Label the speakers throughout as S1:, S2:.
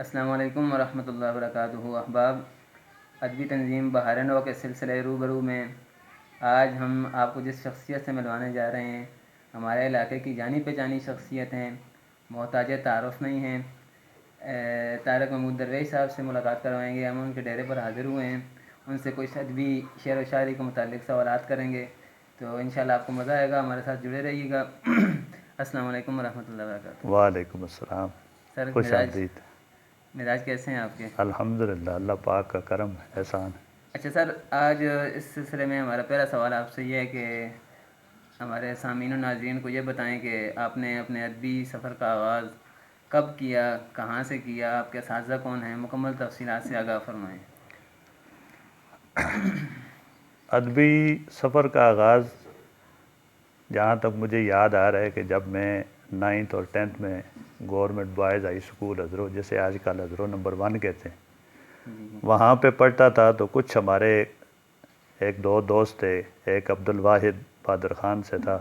S1: السلام علیکم ورحمۃ اللہ وبرکاتہ احباب، ادبی تنظیم بہار نو کے سلسلے روبرو میں آج ہم آپ کو جس شخصیت سے ملوانے جا رہے ہیں ہمارے علاقے کی جانی پہچانی شخصیت ہیں، محتاج تعارف نہیں ہیں۔ طارق محمود درویش صاحب سے ملاقات کروائیں گے۔ ہم ان کے ڈیرے پر حاضر ہوئے ہیں، ان سے کچھ ادبی شعر و شاعری کے متعلق سوالات کریں گے، تو انشاءاللہ آپ کو مزہ آئے گا، ہمارے ساتھ جڑے رہیے گا۔ السلام علیکم ورحمۃ اللہ وبرکاتہ۔
S2: وعلیکم السلام،
S1: سر
S2: خوش آمدید۔
S1: مزاج کیسے ہیں آپ کے؟
S2: الحمدللہ، اللہ پاک کا کرم احسان ہے۔
S1: اچھا سر، آج اس سلسلے میں ہمارا پہلا سوال آپ سے یہ ہے کہ ہمارے سامعین و ناظرین کو یہ بتائیں کہ آپ نے اپنے ادبی سفر کا آغاز کب کیا، کہاں سے کیا، آپ کے اساتذہ کون ہیں، مکمل تفصیلات سے آگاہ فرمائیں۔
S2: ادبی سفر کا آغاز جہاں تک مجھے یاد آ رہا ہے کہ جب میں 9th اور 10th میں گورنمنٹ بوائز ہائی اسکول ہزرو، جسے آج کل ہزرو نمبر 1 کہتے ہیں، وہاں پہ پڑھتا تھا تو کچھ ہمارے ایک دو دوست تھے، ایک عبد الواحد بہادر خان سے تھا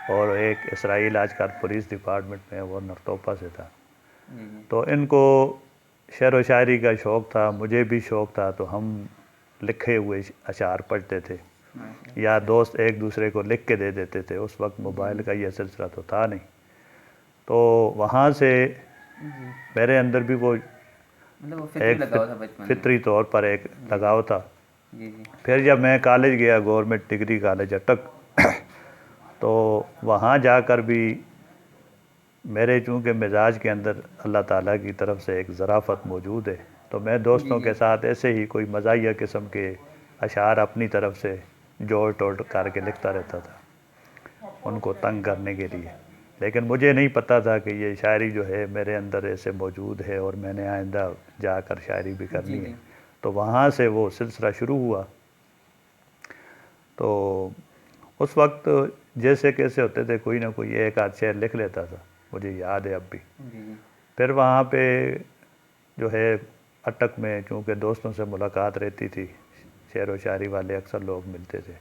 S2: اور ایک اسرائیل آج کل پولیس ڈپارٹمنٹ میں وہ نرتوپا سے تھا۔ تو ان کو شعر و شاعری کا شوق تھا، مجھے بھی شوق تھا، تو ہم لکھے ہوئے اشعار پڑھتے تھے یا دوست ایک دوسرے کو لکھ کے دے دیتے تھے۔ اس وقت موبائل کا یہ سلسلہ تو تھا نہیں، تو وہاں سے میرے اندر بھی وہ ایک فطری طور پر ایک لگاؤ تھا۔ پھر جب میں کالج گیا، گورنمنٹ ڈگری کالج اٹک، تو وہاں جا کر بھی میرے چونکہ مزاج کے اندر اللہ تعالیٰ کی طرف سے ایک ظرافت موجود ہے، تو میں دوستوں کے ساتھ ایسے ہی کوئی مزاحیہ قسم کے اشعار اپنی طرف سے جوڑ ٹوڑ کر کے لکھتا رہتا تھا ان کو تنگ کرنے کے لیے، لیکن مجھے نہیں پتہ تھا کہ یہ شاعری جو ہے میرے اندر ایسے موجود ہے اور میں نے آئندہ جا کر شاعری بھی کرنی ہے۔ تو وہاں سے وہ سلسلہ شروع ہوا۔ تو اس وقت جیسے کیسے ہوتے تھے، کوئی نہ کوئی ایک آدھ شعر لکھ لیتا تھا، مجھے یاد ہے اب بھی۔ پھر وہاں پہ جو ہے اٹک میں چونکہ دوستوں سے ملاقات رہتی تھی، شعر و شاعری والے اکثر لوگ ملتے تھے،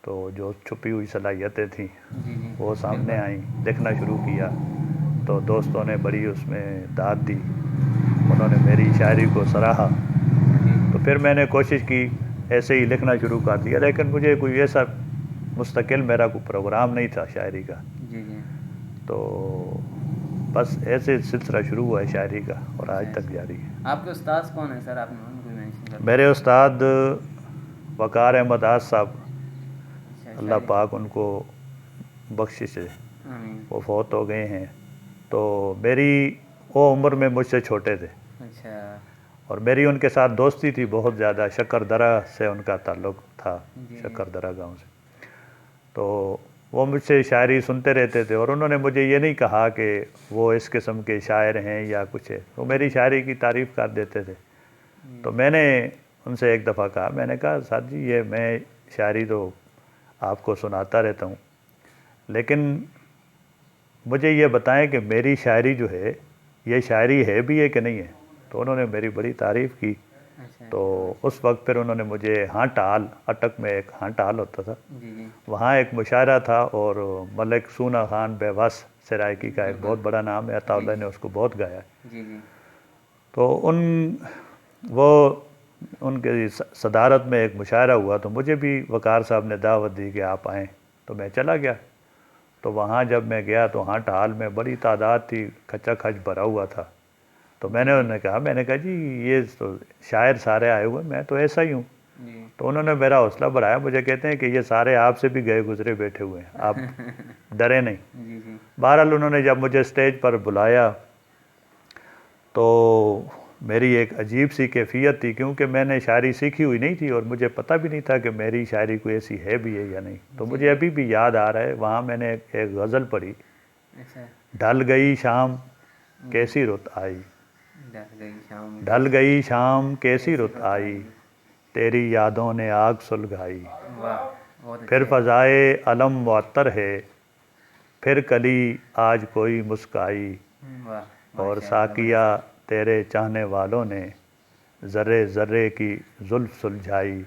S2: تو جو چھپی ہوئی صلاحیتیں تھیں وہ سامنے آئیں، لکھنا شروع کیا، تو دوستوں نے بڑی اس میں داد دی، انہوں نے میری شاعری کو سراہا۔ تو پھر میں نے کوشش کی، ایسے ہی لکھنا شروع کر دیا، لیکن مجھے کوئی ایسا مستقل میرا کوئی پروگرام نہیں تھا شاعری کا۔ تو بس ایسے سلسلہ شروع ہوا ہے شاعری کا اور آج تک جاری ہے۔
S1: آپ کے استاذ کون ہیں سر؟ آپ نے ان کو مینشن کر دیا۔
S2: میرے استاد وقار احمد آج صاحب، اللہ پاک ان کو بخشش ہے، وہ فوت ہو گئے ہیں۔ تو میری وہ عمر میں مجھ سے چھوٹے تھے، اور میری ان کے ساتھ دوستی تھی بہت زیادہ، شکر درہ سے ان کا تعلق تھا، شکر درہ گاؤں سے۔ تو وہ مجھ سے شاعری سنتے رہتے تھے، اور انہوں نے مجھے یہ نہیں کہا کہ وہ اس قسم کے شاعر ہیں یا کچھ ہے، وہ میری شاعری کی تعریف کر دیتے تھے۔ تو میں نے ان سے ایک دفعہ کہا، میں نے کہا سر جی، یہ میں شاعری تو آپ کو سناتا رہتا ہوں، لیکن مجھے یہ بتائیں کہ میری شاعری جو ہے یہ شاعری ہے بھی ہے کہ نہیں ہے؟ تو انہوں نے میری بڑی تعریف کی۔ تو اس وقت پھر انہوں نے مجھے ہانٹ ہال، اٹک میں ایک ہانٹ ہال ہوتا تھا، وہاں ایک مشاعرہ تھا، اور ملک سونا خان بیوس سرائکی کا ایک بہت بڑا نام ہے، عطا اللہ نے اس کو بہت گایا ہے۔ تو ان کے صدارت میں ایک مشاعرہ ہوا، تو مجھے بھی وقار صاحب نے دعوت دی کہ آپ آئیں، تو میں چلا گیا۔ تو وہاں جب میں گیا تو ہانٹ ہال میں بڑی تعداد تھی، کھچا کھچ بھرا ہوا تھا۔ تو میں نے انہیں کہا جی یہ تو شاعر سارے آئے ہوئے، میں تو ایسا ہی ہوں۔ تو انہوں نے میرا حوصلہ بڑھایا، مجھے کہتے ہیں کہ یہ سارے آپ سے بھی گئے گزرے بیٹھے ہوئے ہیں، آپ ڈرے نہیں۔ بہرحال انہوں نے جب مجھے اسٹیج پر بلایا تو میری ایک عجیب سی کیفیت تھی، کیونکہ میں نے شاعری سیکھی ہوئی نہیں تھی اور مجھے پتہ بھی نہیں تھا کہ میری شاعری کوئی ایسی ہے بھی ہے یا نہیں۔ تو مجھے ابھی بھی یاد آ رہا ہے، وہاں میں نے ایک غزل پڑھی، ڈھل گئی شام کیسی رت آئی، ڈھل گئی شام کیسی رت آئی، تیری یادوں نے آگ سلگائی، پھر فضائے علم معطر ہے، پھر کلی آج کوئی مسکائی، اور ساقیہ تیرے چاہنے والوں نے ذرے ذرے کی زلف سلجھائی۔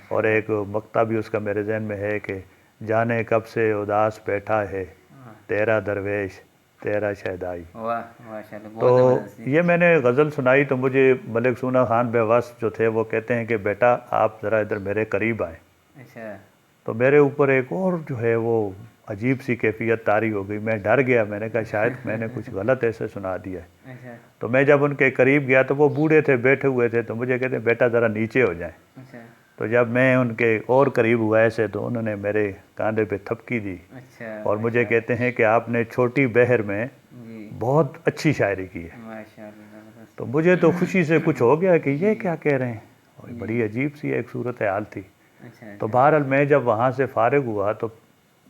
S2: اور ایک مقطع بھی اس کا میرے ذہن میں ہے کہ جانے کب سے اداس بیٹھا ہے تیرا درویش، تیرا شیدائی.
S1: واہ ماشاء اللہ،
S2: تو
S1: بہت زبردست.
S2: یہ میں نے غزل سنائی تو مجھے ملک سونا خان بیوس جو تھے وہ کہتے ہیں کہ بیٹا آپ ذرا ادھر میرے قریب آئیں.
S1: اچھا.
S2: تو میرے اوپر ایک اور جو ہے وہ عجیب سی کیفیت طاری ہو گئی. میں ڈر گیا، میں نے کہا شاید میں نے کچھ غلط ایسے سنا دیا ہے.
S1: اچھا.
S2: تو میں جب ان کے قریب گیا تو وہ بوڑھے تھے، بیٹھے ہوئے تھے، تو مجھے کہتے ہیں بیٹا ذرا نیچے ہو جائیں.
S1: اچھا.
S2: تو جب میں ان کے اور قریب ہوا ایسے تو انہوں نے میرے کاندھے پہ تھپکی دی
S1: اچھا.
S2: اور مجھے کہتے ہیں کہ آپ نے چھوٹی بہر میں
S1: جی
S2: بہت اچھی شاعری کی ہے.
S1: ماشاء اللہ زبردست.
S2: تو مجھے تو خوشی سے کچھ ہو گیا کہ یہ کیا کہہ رہے ہیں، اور
S1: جی.
S2: بڑی عجیب سی ایک صورت حال تھی.
S1: اچھا.
S2: تو
S1: اچھا.
S2: بہرحال میں جب وہاں سے فارغ ہوا تو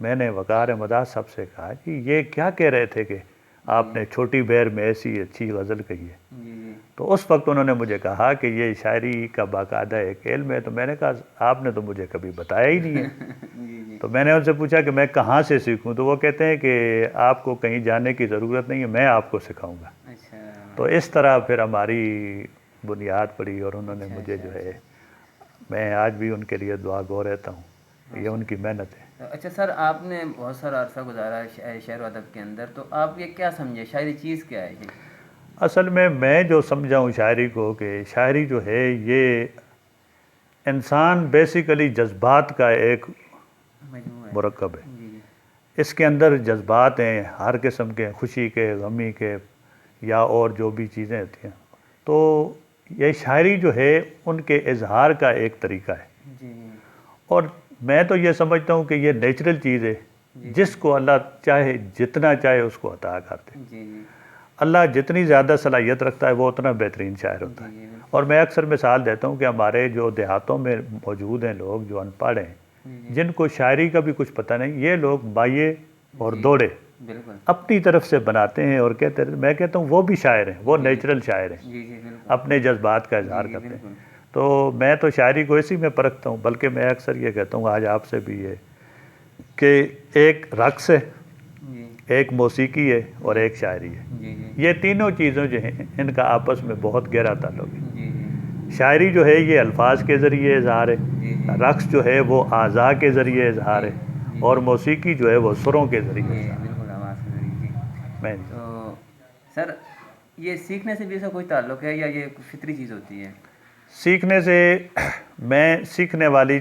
S2: میں نے وقار مداح صاحب سے کہا کہ یہ کیا کہہ رہے تھے کہ آپ نے چھوٹی بہر میں ایسی اچھی غزل کہی ہے.
S1: جی جی
S2: تو اس وقت انہوں نے مجھے کہا کہ یہ شاعری کا باقاعدہ ایک علم ہے. تو میں نے کہا آپ نے تو مجھے کبھی بتایا ہی نہیں ہے.
S1: جی جی.
S2: تو میں نے ان سے پوچھا کہ میں کہاں سے سیکھوں. تو وہ کہتے ہیں کہ آپ کو کہیں جانے کی ضرورت نہیں ہے، میں آپ کو سکھاؤں گا.
S1: اچھا.
S2: تو اس طرح پھر ہماری بنیاد پڑی اور انہوں نے
S1: اچھا.
S2: مجھے
S1: اچھا.
S2: جو ہے، میں آج بھی ان کے لیے دعا گو رہتا ہوں. یہ ان کی محنت ہے.
S1: اچھا سر، آپ نے بہت سارا عرصہ گزارا ہے شعر و ادب کے اندر، تو آپ یہ کیا سمجھے شاعری چیز کیا ہے یہ؟
S2: اصل میں جو سمجھا ہوں شاعری کو کہ شاعری جو ہے یہ انسان بیسیکلی جذبات کا ایک
S1: مجموعہ ہے.
S2: مرکب ہے.
S1: جی جی.
S2: اس کے اندر جذبات ہیں ہر قسم کے، خوشی کے، غمی کے، یا اور جو بھی چیزیں ہوتی ہیں. تو یہ شاعری جو ہے ان کے اظہار کا ایک طریقہ ہے.
S1: جی جی.
S2: اور میں تو یہ سمجھتا ہوں کہ یہ نیچرل چیز ہے، جس کو اللہ چاہے جتنا چاہے اس کو عطا کرتے.
S1: جی جی.
S2: اللہ جتنی زیادہ صلاحیت رکھتا ہے وہ اتنا بہترین شاعر ہوتا ہے.
S1: جی جی.
S2: اور میں اکثر مثال دیتا ہوں کہ ہمارے جو دیہاتوں میں موجود ہیں لوگ جو ان پڑھ ہیں، جن کو شاعری کا بھی کچھ پتہ نہیں، یہ لوگ بائیے اور دوڑے
S1: بالکل.
S2: اپنی طرف سے بناتے ہیں اور کہتے ہیں. میں کہتا ہوں وہ بھی شاعر ہیں، وہ نیچرل شاعر ہیں،
S1: جی جی بالکل.
S2: اپنے جذبات کا اظہار
S1: جی
S2: کرتے ہیں.
S1: بالکل.
S2: تو میں تو شاعری کو اسی میں پرکھتا ہوں. بلکہ میں اکثر یہ کہتا ہوں آج آپ سے بھی یہ کہ ایک رقص ہے،
S1: جی
S2: ایک موسیقی ہے اور ایک شاعری ہے.
S1: جی جی.
S2: یہ تینوں چیزیں جو ہیں ان کا آپس میں بہت گہرا تعلق ہے.
S1: جی جی.
S2: شاعری جو ہے یہ الفاظ کے ذریعے اظہار ہے،
S1: جی جی.
S2: رقص جو ہے وہ اعضاء کے ذریعے اظہار ہے،
S1: جی
S2: اور موسیقی جو ہے وہ سروں کے ذریعے
S1: جی
S2: اظہار
S1: بالکل آواز کے ذریعے. جی.
S2: ہے.
S1: تو سر یہ سیکھنے سے بھی اس کا کوئی تعلق ہے یا یہ فطری چیز ہوتی ہے؟
S2: سیکھنے سے، میں سیکھنے والی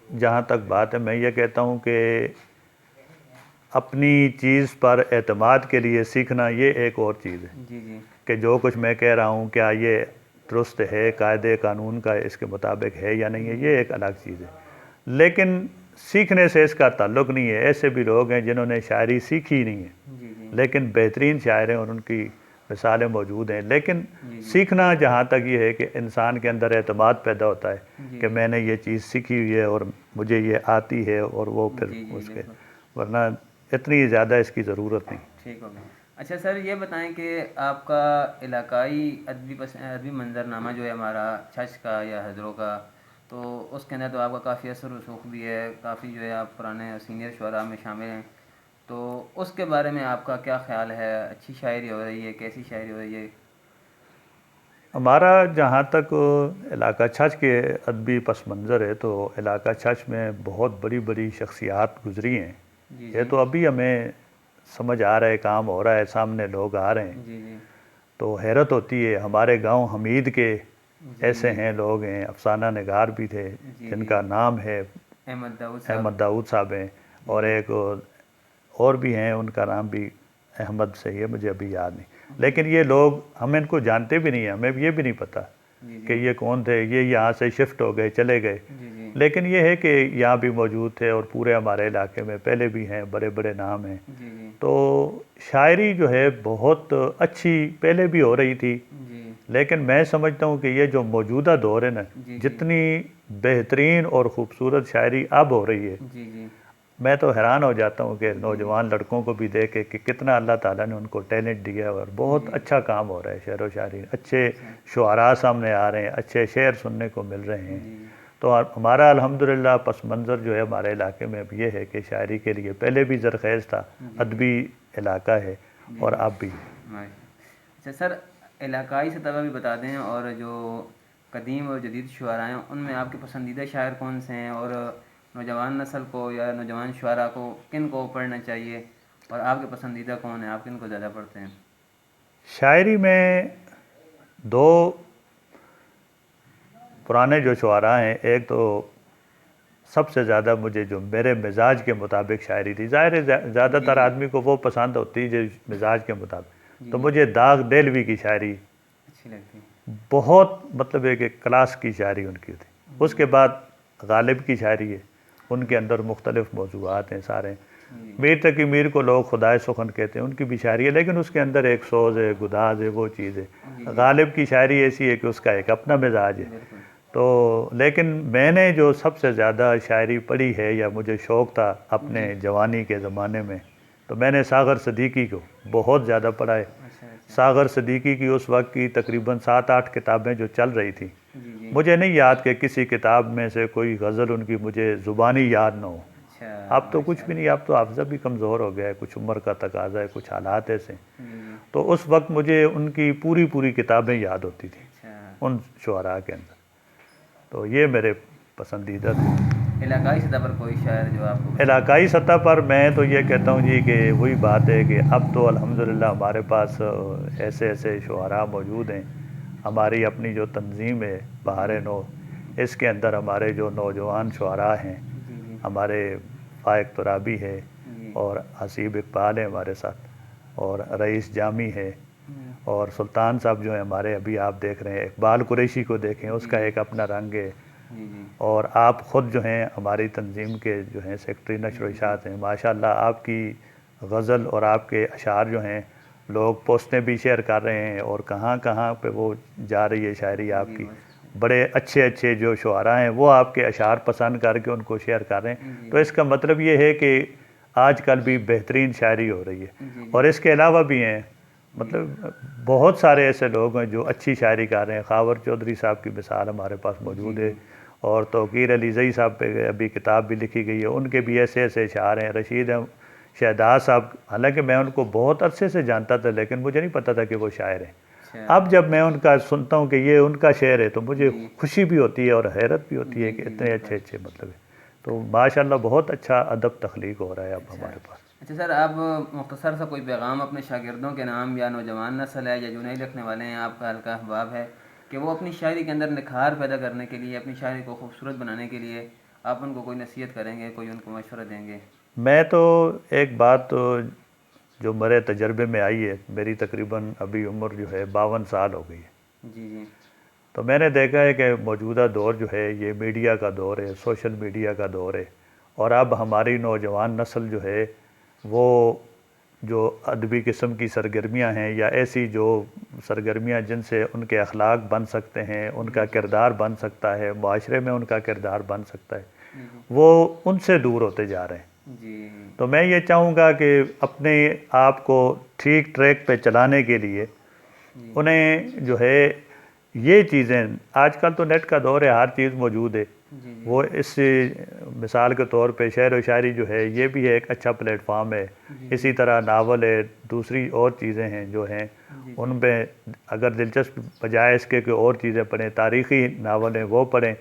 S2: جہاں تک بات ہے، میں یہ کہتا ہوں کہ اپنی چیز پر اعتماد کے لیے سیکھنا یہ ایک اور چیز ہے.
S1: جی جی.
S2: کہ جو کچھ میں کہہ رہا ہوں کیا یہ درست ہے، قاعدے قانون کا اس کے مطابق ہے یا نہیں ہے، یہ ایک الگ چیز ہے. لیکن سیکھنے سے اس کا تعلق نہیں ہے. ایسے بھی لوگ ہیں جنہوں نے شاعری سیکھی نہیں ہے
S1: جی جی.
S2: لیکن بہترین شاعر ہیں اور ان کی مثالیں موجود ہیں. لیکن
S1: جی جی.
S2: سیکھنا جہاں تک یہ ہے کہ انسان کے اندر اعتماد پیدا ہوتا ہے
S1: جی
S2: کہ میں نے یہ چیز سیکھی ہوئی ہے اور مجھے یہ آتی ہے، اور وہ پھر
S1: جی جی
S2: اس کے،
S1: بالکل.
S2: ورنہ اتنی زیادہ اس کی ضرورت نہیں.
S1: ٹھیک ہو گیا. اچھا سر یہ بتائیں کہ آپ کا علاقائی ادبی منظرنامہ جو ہے ہمارا چھچ کا یا حضروں کا، تو اس کے اندر تو آپ کا کافی اثر رسوخ بھی ہے، کافی جو ہے آپ پرانے سینئر شعراء میں شامل ہیں. تو اس کے بارے میں آپ کا کیا خیال ہے؟ اچھی شاعری ہو رہی ہے؟ کیسی شاعری ہو رہی ہے؟
S2: ہمارا جہاں تک علاقہ چھچ کے ادبی پس منظر ہے تو علاقہ چھچ میں بہت بڑی بڑی شخصیات گزری ہیں.
S1: جی
S2: یہ
S1: جی.
S2: تو ابھی ہمیں سمجھ آ رہا ہے، کام ہو رہا ہے، سامنے لوگ آ رہے ہیں.
S1: جی جی.
S2: تو حیرت ہوتی ہے. ہمارے گاؤں حمید کے
S1: جی
S2: ایسے ہیں لوگ ہیں، افسانہ نگار بھی تھے
S1: جی
S2: جن
S1: جی.
S2: کا نام ہے
S1: احمد داؤد صاحب.
S2: احمد داؤد صاحب ہیں،
S1: جی
S2: اور
S1: جی.
S2: ایک اور بھی ہیں ان کا نام بھی احمد سے ہے، مجھے ابھی یاد نہیں. لیکن یہ لوگ ہم ان کو جانتے بھی نہیں ہیں، ہمیں یہ بھی نہیں پتہ
S1: جی
S2: کہ
S1: جی.
S2: یہ کون تھے. یہ یہاں سے شفٹ ہو گئے، چلے گئے.
S1: جی جی.
S2: لیکن یہ ہے کہ یہاں بھی موجود تھے اور پورے ہمارے علاقے میں پہلے بھی ہیں، بڑے بڑے نام ہیں.
S1: جی جی.
S2: تو شاعری جو ہے بہت اچھی پہلے بھی ہو رہی تھی.
S1: جی
S2: لیکن میں سمجھتا ہوں کہ یہ جو موجودہ دور ہے نا،
S1: جی.
S2: جتنی بہترین اور خوبصورت شاعری اب ہو رہی ہے،
S1: جی جی.
S2: میں تو حیران ہو جاتا ہوں کہ نوجوان لڑکوں کو بھی دیکھے کہ کتنا اللہ تعالیٰ نے ان کو ٹیلنٹ دیا اور بہت اچھا کام ہو رہا ہے شعر و شاعری. اچھے شعراء سامنے آ رہے ہیں، اچھے شعر سننے کو مل رہے ہیں.
S1: جی
S2: تو ہمارا الحمدللہ پس منظر جو ہے ہمارے علاقے میں اب یہ ہے کہ شاعری کے لیے پہلے بھی زرخیز تھا، ادبی علاقہ ہے اور اب بھی.
S1: اچھا سر علاقائی سطح پر بھی بتا دیں، اور جو قدیم اور جدید شعراء ہیں ان میں آپ کے پسندیدہ شاعر کون سے ہیں، اور نوجوان نسل کو یا نوجوان شعراء کو کن کو پڑھنا چاہیے؟ اور آپ کے پسندیدہ کون ہیں؟ آپ کن کو زیادہ پڑھتے ہیں؟
S2: شاعری میں دو پرانے جو شعراء ہیں، ایک تو سب سے زیادہ مجھے جو میرے مزاج کے مطابق شاعری تھی، ظاہر ہے زیادہ تر آدمی کو وہ پسند ہوتی جو مزاج کے مطابق، تو مجھے داغ دہلوی کی شاعری
S1: اچھی لگتی
S2: بہت، مطلب ایک کلاس کی شاعری ان کی تھی۔ اس کے بعد غالب کی شاعری ہے، ان کے اندر مختلف موضوعات ہیں سارے۔ میر تقی میر کو لوگ خدائے سخن کہتے ہیں، ان کی بھی شاعری ہے، لیکن اس کے اندر ایک سوز ہے، گداز ہے، وہ چیز ہے۔ غالب کی شاعری ایسی ہے کہ اس کا ایک اپنا مزاج ہے۔
S1: بالکل۔
S2: تو لیکن میں نے جو سب سے زیادہ شاعری پڑھی ہے یا مجھے شوق تھا اپنے جوانی کے زمانے میں، تو میں نے ساغر صدیقی کو بہت زیادہ پڑھا ہے۔
S1: اچھا اچھا۔
S2: ساغر صدیقی کی اس وقت کی تقریباً 7-8 کتابیں جو چل رہی تھیں،
S1: جی۔
S2: مجھے نہیں یاد کہ کسی کتاب میں سے کوئی غزل ان کی مجھے زبانی یاد نہ ہو۔
S1: اچھا،
S2: اب تو کچھ بھی نہیں، اب تو حافظہ بھی کمزور ہو گیا ہے، کچھ عمر کا تقاضا ہے، کچھ حالات ایسے ہیں۔ تو اس وقت مجھے ان کی پوری کتابیں یاد ہوتی تھیں
S1: اچھا۔
S2: ان شعراء کے اندر۔ تو یہ میرے پسندیدہ تھے۔
S1: علاقائی سطح پر کوئی شاعر جو آپ کو پسند؟
S2: علاقائی سطح پر میں تو یہ کہتا ہوں جی کہ وہی بات ہے کہ اب تو الحمدللہ ہمارے پاس ایسے ایسے شعراء موجود ہیں۔ ہماری اپنی جو تنظیم ہے بہار نو، اس کے اندر ہمارے جو نوجوان شعراء ہیں، ہمارے فائق ترابی ہے اور حسیب اقبال ہے ہمارے ساتھ، اور رئیس جامی ہے، اور سلطان صاحب جو ہیں ہمارے، ابھی آپ دیکھ رہے ہیں اقبال قریشی کو دیکھیں، اس کا ایک اپنا رنگ ہے۔ اور آپ خود جو ہیں ہماری تنظیم کے جو ہیں سیکرٹری نشر و اشاعت ہیں، ماشاءاللہ آپ کی غزل اور آپ کے اشعار جو ہیں لوگ پوسٹیں بھی شیئر کر رہے ہیں، اور کہاں کہاں پہ وہ جا رہی ہے شاعری آپ کی۔ بڑے اچھے جو شعراء ہیں وہ آپ کے اشعار پسند کر کے ان کو شیئر کر رہے ہیں۔ تو اس کا مطلب یہ ہے کہ آج کل بھی بہترین شاعری ہو رہی ہے۔ اور اس کے علاوہ بھی ہیں، مطلب بہت سارے ایسے لوگ ہیں جو اچھی شاعری کر رہے ہیں۔ خاور چودھری صاحب کی مثال ہمارے پاس موجود ہے، اور توقیر علی زئی صاحب پہ ابھی کتاب بھی لکھی گئی ہے، ان کے بھی ایسے ایسے اشعار ہیں۔ رشید شہداد صاحب، حالانکہ میں ان کو بہت عرصے سے جانتا تھا لیکن مجھے نہیں پتا تھا کہ وہ شاعر ہیں۔ اب جب میں ان کا سنتا ہوں کہ یہ ان کا شعر ہے تو مجھے خوشی بھی ہوتی ہے اور حیرت بھی ہوتی ہے کہ اتنے اچھے مطلب ہے۔ تو ماشاءاللہ بہت اچھا ادب تخلیق ہو رہا ہے اب ہمارے پاس۔
S1: اچھا سر، آپ مختصر سا کوئی پیغام اپنے شاگردوں کے نام، یا نوجوان نسل ہے یا جو نئے لکھنے والے ہیں، آپ کا ہلکا احباب ہے کہ وہ اپنی شاعری کے اندر نکھار پیدا کرنے کے لیے، اپنی شاعری کو خوبصورت بنانے کے لیے آپ ان کو کوئی نصیحت کریں گے، کوئی ان کو مشورہ دیں گے؟
S2: میں تو ایک بات تو جو میرے تجربے میں آئی ہے، میری تقریباً ابھی عمر جو ہے 52 سال ہو گئی ہے۔
S1: جی۔
S2: تو میں نے دیکھا ہے کہ موجودہ دور جو ہے یہ میڈیا کا دور ہے، سوشل میڈیا کا دور ہے، اور اب ہماری نوجوان نسل جو ہے وہ جو ادبی قسم کی سرگرمیاں ہیں یا ایسی جو سرگرمیاں جن سے ان کے اخلاق بن سکتے ہیں، ان کا کردار بن سکتا ہے، معاشرے میں ان کا کردار بن سکتا ہے، وہ ان سے دور ہوتے جا رہے ہیں۔ تو میں یہ چاہوں گا کہ اپنے آپ کو ٹھیک ٹریک پہ چلانے کے لیے انہیں جو ہے یہ چیزیں، آج کل تو نیٹ کا دور ہے، ہر چیز موجود ہے، وہ اس مثال کے طور پہ شعر و شاعری جو ہے یہ بھی ایک اچھا پلیٹ فارم ہے۔ اسی طرح ناول ہے، دوسری اور چیزیں ہیں جو ہیں ان پہ اگر دلچسپ بجائے اس کے کہ اور چیزیں پڑھیں، تاریخی ناول ہیں وہ پڑھیں،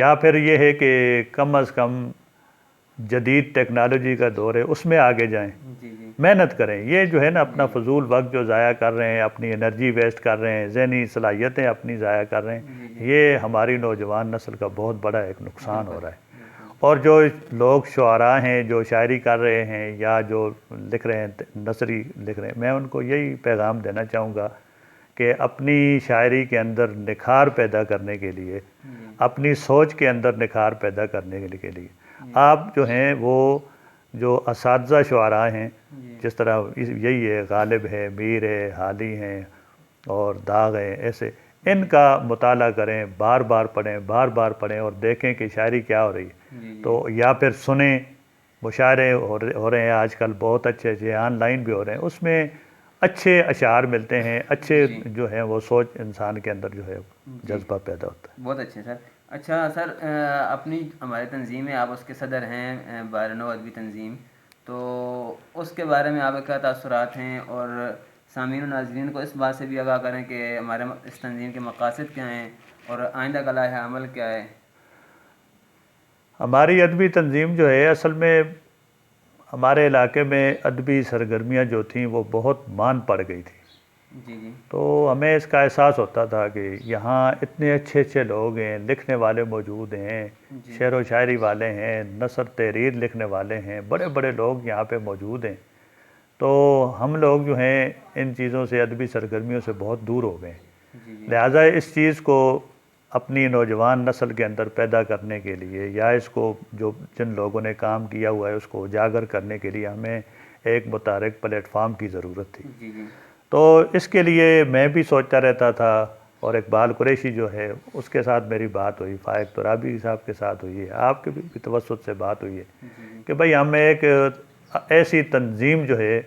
S2: یا پھر یہ ہے کہ کم از کم جدید ٹیکنالوجی کا دور ہے اس میں آگے جائیں، محنت کریں۔ یہ جو ہے نا اپنا فضول وقت جو ضائع کر رہے ہیں، اپنی انرجی ویسٹ کر رہے ہیں، ذہنی صلاحیتیں اپنی ضائع کر رہے ہیں، یہ ہماری نوجوان نسل کا بہت بڑا ایک نقصان ہو رہا ہے۔ اور جو لوگ شعراء ہیں جو شاعری کر رہے ہیں یا جو لکھ رہے ہیں، نثری لکھ رہے ہیں، میں ان کو یہی پیغام دینا چاہوں گا کہ اپنی شاعری کے اندر نکھار پیدا کرنے کے لیے، اپنی سوچ کے اندر نکھار پیدا کرنے کے لیے آپ جو ہیں وہ جو اساتذہ شعراء ہیں، جس طرح یہی ہے غالب ہے، میر ہے، حالی ہیں اور داغ ہیں، ایسے ان کا مطالعہ کریں، بار بار پڑھیں اور دیکھیں کہ شاعری کیا ہو رہی ہے۔ تو یا پھر سنیں، مشاعرے ہو رہے ہیں آج کل بہت اچھے آن لائن بھی ہو رہے ہیں، اس میں اچھے اشعار ملتے ہیں، اچھے جو ہیں وہ سوچ انسان کے اندر جو ہے جذبہ پیدا ہوتا ہے۔
S1: بہت اچھے سر۔ اچھا سر، اپنی ہماری تنظیم ہے، آپ اس کے صدر ہیں، بہار نو ادبی تنظیم، تو اس کے بارے میں آپ کے کیا تاثرات ہیں، اور سامعین و ناظرین کو اس بات سے بھی آگاہ کریں کہ ہمارے اس تنظیم کے مقاصد کیا ہیں اور آئندہ کا لائحہ عمل کیا ہے؟
S2: ہماری ادبی تنظیم جو ہے اصل میں ہمارے علاقے میں ادبی سرگرمیاں جو تھیں وہ بہت مان پڑ گئی تھی.
S1: جی جی
S2: تو ہمیں اس کا احساس ہوتا تھا کہ یہاں اتنے اچھے اچھے لوگ ہیں، لکھنے والے موجود ہیں،
S1: جی
S2: شعر و شاعری والے ہیں، نثر تحریر لکھنے والے ہیں، بڑے بڑے لوگ یہاں پہ موجود ہیں. تو ہم لوگ جو ہیں ان چیزوں سے، ادبی سرگرمیوں سے بہت دور ہو گئے.
S1: جی جی
S2: لہٰذا اس چیز کو اپنی نوجوان نسل کے اندر پیدا کرنے کے لیے، یا اس کو جو جن لوگوں نے کام کیا ہوا ہے اس کو اجاگر کرنے کے لیے ہمیں ایک متحرک پلیٹ فارم کی ضرورت تھی.
S1: جی جی
S2: تو اس کے لیے میں بھی سوچتا رہتا تھا، اور اقبال قریشی جو ہے اس کے ساتھ میری بات ہوئی، فائق ترابی صاحب کے ساتھ ہوئی ہے، آپ کے بھی توسط سے بات ہوئی ہے
S1: جی
S2: کہ بھئی ہم ایک ایسی تنظیم جو ہے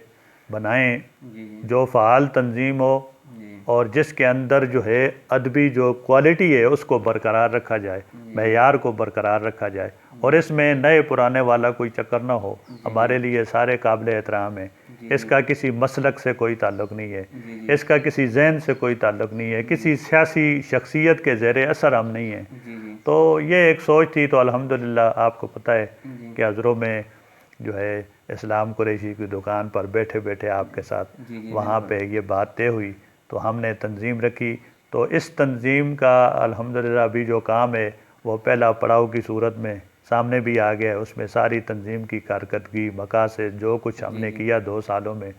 S2: بنائیں
S1: جی جی
S2: جو فعال تنظیم ہو،
S1: جی
S2: اور جس کے اندر جو ہے ادبی جو کوالٹی ہے اس کو برقرار رکھا جائے، معیار کو برقرار رکھا جائے، اور اس میں نئے پرانے والا کوئی چکر نہ ہو. ہمارے لیے سارے قابل احترام ہیں. اس کا کسی مسلک سے کوئی تعلق نہیں ہے،
S1: جی
S2: اس کا کسی ذہن سے کوئی تعلق نہیں ہے، کسی سیاسی شخصیت کے زیر اثر ہم نہیں ہیں.
S1: جی جی
S2: تو یہ ایک سوچ تھی. تو الحمدللہ آپ کو پتہ ہے
S1: جی
S2: کہ عذروں میں جو ہے اسلام قریشی کی دکان پر بیٹھے بیٹھے آپ کے ساتھ
S1: جی جی
S2: وہاں
S1: بالکل.
S2: پہ یہ بات طے ہوئی. تو ہم نے تنظیم رکھی. تو اس تنظیم کا الحمدللہ ابھی جو کام ہے وہ پہلا پڑاؤ کی صورت میں سامنے بھی آ گیا ہے. اس میں ساری تنظیم کی کارکردگی، مقاصد، جو کچھ ہم نے کیا 2 سالوں میں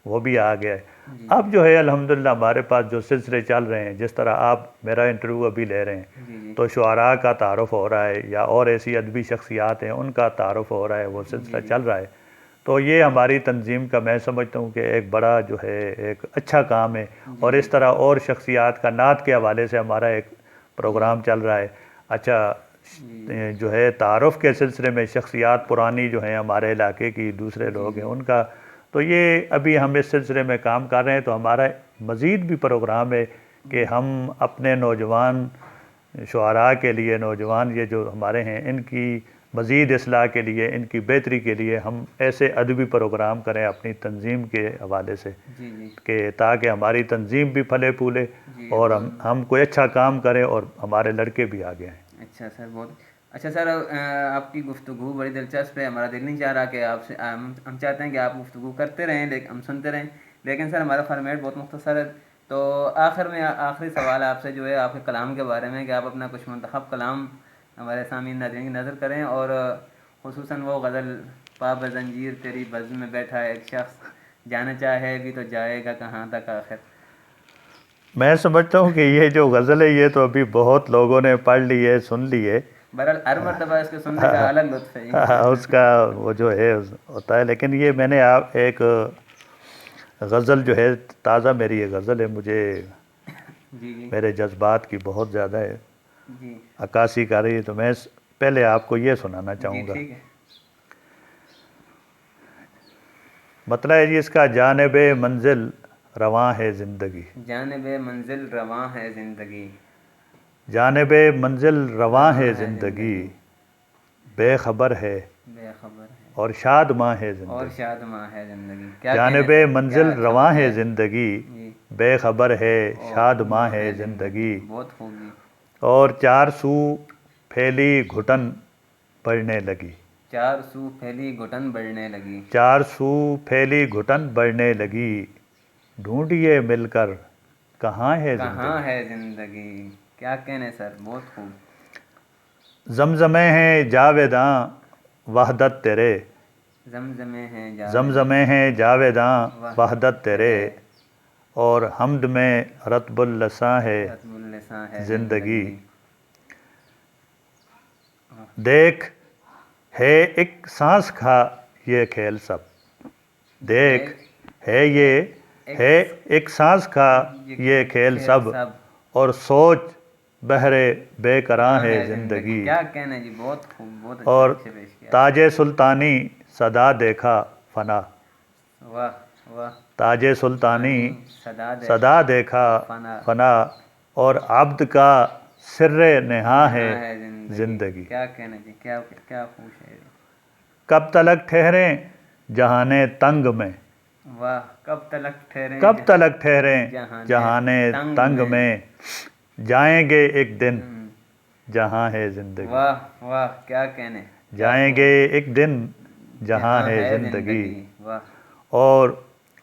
S2: وہ بھی آ گیا ہے. اب جو ہے الحمدللہ ہمارے پاس جو سلسلے چل رہے ہیں، جس طرح آپ میرا انٹرویو ابھی لے رہے ہیں،
S1: جی جی
S2: تو شعراء کا تعارف ہو رہا ہے، یا اور ایسی ادبی شخصیات ہیں ان کا تعارف ہو رہا ہے، وہ سلسلہ چل رہا ہے. تو یہ ہماری تنظیم کا میں سمجھتا ہوں کہ ایک بڑا جو ہے ایک اچھا کام ہے. اور اس طرح اور شخصیات کا نعت کے حوالے سے ہمارا ایک پروگرام چل رہا ہے. اچھا جو ہے تعارف کے سلسلے میں شخصیات پرانی جو ہیں ہمارے علاقے کی، دوسرے لوگ ہیں ان کا، تو یہ ابھی ہم اس سلسلے میں کام کر رہے ہیں. تو ہمارا مزید بھی پروگرام ہے کہ ہم اپنے نوجوان شعراء کے لیے، نوجوان یہ جو ہمارے ہیں ان کی مزید اصلاح کے لیے، ان کی بہتری کے لیے ہم ایسے ادبی پروگرام کریں اپنی تنظیم کے حوالے سے،
S1: جی جی
S2: کہ تاکہ ہماری تنظیم بھی پھلے پھولے
S1: جی
S2: اور ہم کوئی اچھا کام کریں اور ہمارے لڑکے بھی آگے آئیں.
S1: اچھا سر، بہت اچھا سر. آپ کی گفتگو بڑی دلچسپ ہے. ہمارا دل نہیں چاہ رہا کہ آپ سے ہم چاہتے ہیں کہ آپ گفتگو کرتے رہیں، لیکن ہم سنتے رہیں، لیکن سر ہمارا فارمیٹ بہت مختصر ہے. تو آخر میں آخری سوال آپ سے جو ہے آپ کے کلام کے بارے میں، کہ آپ اپنا کچھ منتخب کلام ہمارے سامعین ناظرین کی نظر کریں، اور خصوصاً وہ غزل پا بزنجیر تیری بزم میں بیٹھا ہے ایک شخص، جانا چاہے بھی تو جائے گا کہاں تک آخر.
S2: میں سمجھتا ہوں کہ یہ جو غزل ہے یہ تو ابھی بہت لوگوں نے پڑھ لی ہے، سن لی ہے.
S1: بہرحال ہر مرتبہ اس کے سننے کا الگ لطف ہے.
S2: اس کا وہ جو ہے ہوتا ہے. لیکن یہ میں نے آپ ایک غزل جو ہے تازہ، میری یہ غزل ہے، مجھے
S1: جی جی
S2: میرے جذبات کی بہت زیادہ ہے،
S1: جی
S2: عکاسی کر رہی ہے. تو میں پہلے آپ کو یہ سنانا
S1: جی
S2: چاہوں گا.
S1: ٹھیک ہے.
S2: مطلب ہے جی اس کا، جانب منزل رواں ہے زندگی.
S1: جانب منزل رواں ہے زندگی.
S2: جانب منزل رواں ہے زندگی، بے خبر ہے
S1: بے خبر ہے
S2: اور شاد ماں ہے
S1: اور
S2: زندگی.
S1: شاد ماں ہے زندگی. کیا
S2: جانب
S1: کہنے سر، کیا
S2: منزل
S1: اچھا
S2: رواں ہے
S1: واقعہ.
S2: زندگی،
S1: جی
S2: بے خبر ہے شاد
S1: اور
S2: ماں ہے زندگی.
S1: بہت خوب جی.
S2: اور 4 سو پھیلی گھٹن بڑھنے لگی.
S1: 4 سو پھیلی گھٹن بڑھنے لگی.
S2: 4 سو پھیلی گھٹن بڑھنے لگی، ڈھونڈیے مل کر کہاں ہے
S1: کہاں
S2: زندگی.
S1: ہے زندگی. کیا کہنے سر، بہت خوب.
S2: زمزمے ہیں جاویداں وحدت تیرے.
S1: زمزمے ہیں جاویداں
S2: زمزمے ہیں جاویداں وحدت تیرے، اور حمد میں رطب اللساں ہے
S1: رتب اللساں ہے
S2: زندگی. دیکھ ہے ایک سانس کا یہ کھیل سب. دیکھ ہے یہ ہے ایک سانس کا یہ کھیل سب، اور سوچ بہرے بے کراں ہے زندگی.
S1: کیا کہنے جی، بہت خوب، بہت اچھا
S2: اور
S1: اچھے پیش کیا.
S2: تاج سلطانی صدا دیکھا فنا.
S1: واہ واہ.
S2: تاج سلطانی
S1: صدا
S2: صدا دیکھا فنا، اور عبد کا سر نہاں ہے زندگی.
S1: کیا کہنے جی، کیا کیا خوب شاعری.
S2: کب تلک ٹھہریں جہانے تنگ میں.
S1: واہ. کب تلک ٹھہریں
S2: کب تلک ٹھہریں جہانے
S1: تنگ
S2: تنگ میں، جائیں گے ایک دن جہاں ہے زندگی.
S1: واہ واہ. کیا کہنے.
S2: جائیں گے ایک دن جہاں ہے زندگی،
S1: واہ
S2: اور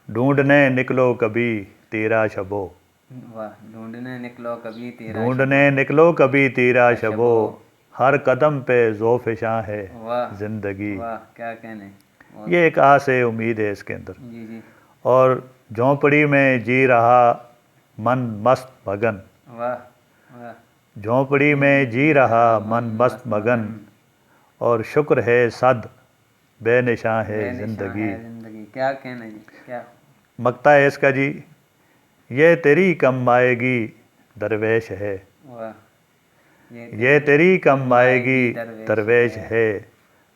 S2: ڈھونڈنے نکلو کبھی تیرا شبو،
S1: واہ، ڈھونڈنے نکلو کبھی تیرا
S2: ڈھونڈنے نکلو کبھی تیرا شبو،
S1: شبو،
S2: ہر قدم پہ ذوفشاں ہے
S1: واہ
S2: زندگی۔
S1: واہ، کیا کہنے،
S2: یہ ایک آس ہے، امید ہے اس کے اندر۔
S1: جی جی،
S2: اور جھونپڑی میں جی رہا من مست مگن،
S1: واہ واہ،
S2: جھونپڑی میں جی رہا من مست مگن، اور شکر ہے صد بے نشاں ہے
S1: بے نشاں
S2: زندگی۔
S1: ہے زندگی، کیا کہنا جی، کیا،
S2: مقطع ہے اس کا جی، یہ تیری کم آئے گی درویش ہے،
S1: واہ،
S2: یہ تیری کم آئے گی
S1: درویش
S2: درویش ہے،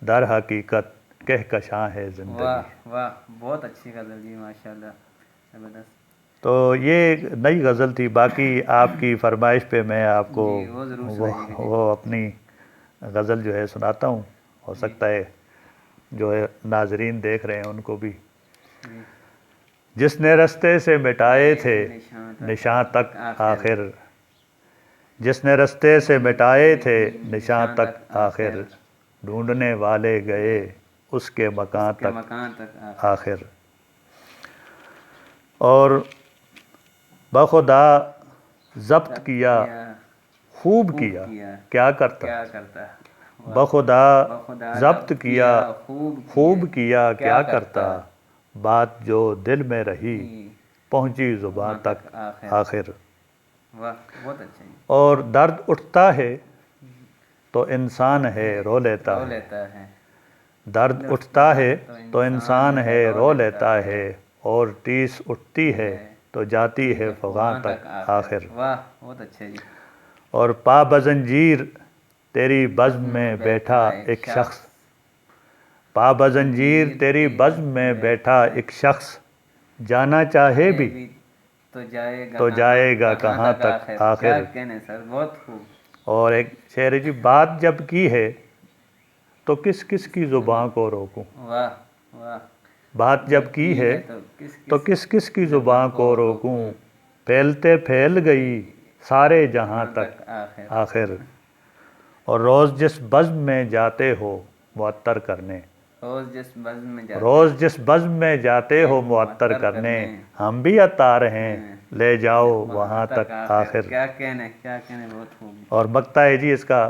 S2: در حقیقت کہکشاں ہے زندگی۔
S1: واہ واہ، بہت اچھی غزل جی، ماشاء اللہ، زبردست۔
S2: تو یہ ایک نئی غزل تھی، باقی آپ کی فرمائش پہ میں آپ کو
S1: جی وہ ضرور سنائیے گا جی۔
S2: وہ اپنی غزل جو ہے سناتا ہوں، ہو
S1: جی
S2: سکتا ہے جو ہے ناظرین دیکھ رہے ہیں ان کو بھی۔
S1: جی،
S2: جس نے رستے سے مٹائے تھے
S1: نشان
S2: نشاں تک
S1: آخر،
S2: آخر، جس نے رستے سے مٹائے تھے نشاں تک آخر، ڈھونڈنے والے گئے اس کے مکان
S1: اس کے
S2: تک
S1: مکان تک
S2: آخر، اور بخدا ضبط کیا خوب کیا کیا کرتا،
S1: کیا کرتا،
S2: بخدا
S1: بخدا
S2: ضبط کیا خوب کیا کیا
S1: کرتا،
S2: کرتا، بات جو دل میں رہی پہنچی زباں
S1: وہاں
S2: تک آخر،
S1: واہ، بہت اچھا جی۔
S2: اور درد اٹھتا ہے تو انسان ہے رو لیتا ہے،
S1: ہے،
S2: درد اٹھتا ہے تو انسان ہے رو لیتا ہے، اور ٹیس اٹھتی ہے تو جاتی ہے فغاں تک آخر،
S1: واہ، بہت اچھا جی۔
S2: اور پا بزنجیر تیری بزم میں بیٹھا ایک شخص، پا بزنجیر تیری بزم میں بیٹھا ایک شخص، جانا چاہے بھی تو جائے گا کہاں تک
S1: کیا
S2: آخر۔
S1: کہنے سر، بہت خوب۔
S2: اور ایک شعر جی، بات جب کی ہے تو کس کس کی زباں کو روکوں،
S1: واہ واہ،
S2: بات جب کی ہے تو کس کس کی زباں کو روکوں، پھیلتے پھیل گئی سارے جہاں تک آخر، اور روز جس بزم میں جاتے ہو معطر کرنے،
S1: روز جس بزم میں جاتے
S2: روز جس بزم میں جاتے ہو معطر کرنے، ہم بھی عطار ہیں لے جاؤ وہاں تک آخر۔
S1: کیا کہنے، کیا کہنے، بہت خوب۔
S2: اور مقطع ہے جی اس کا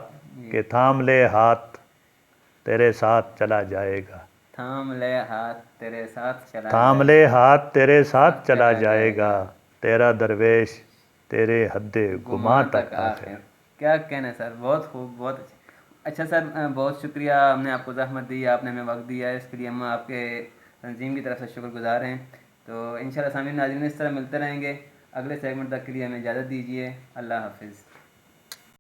S2: کہ تھام لے ہاتھ تیرے ساتھ چلا جائے گا،
S1: تھام لے ہاتھ تیرے ساتھ چلا
S2: تھام
S1: جائے
S2: لے ہاتھ تیرے ساتھ چلا جائے گا، تیرا درویش تیرے حد گماں تک آخر۔
S1: کیا کہنے سر، بہت خوب، بہت اچھا۔ اچھا سر، بہت شکریہ، ہم نے آپ کو زحمت دی، آپ نے ہمیں وقت دیا ہے، اس کے لیے ہم آپ کے تنظیم کی طرف سے شکر گزار ہیں۔ تو انشاءاللہ سامعین ناظرین اس طرح ملتے رہیں گے، اگلے سیگمنٹ تک کے لیے ہمیں اجازت دیجیے، اللہ حافظ۔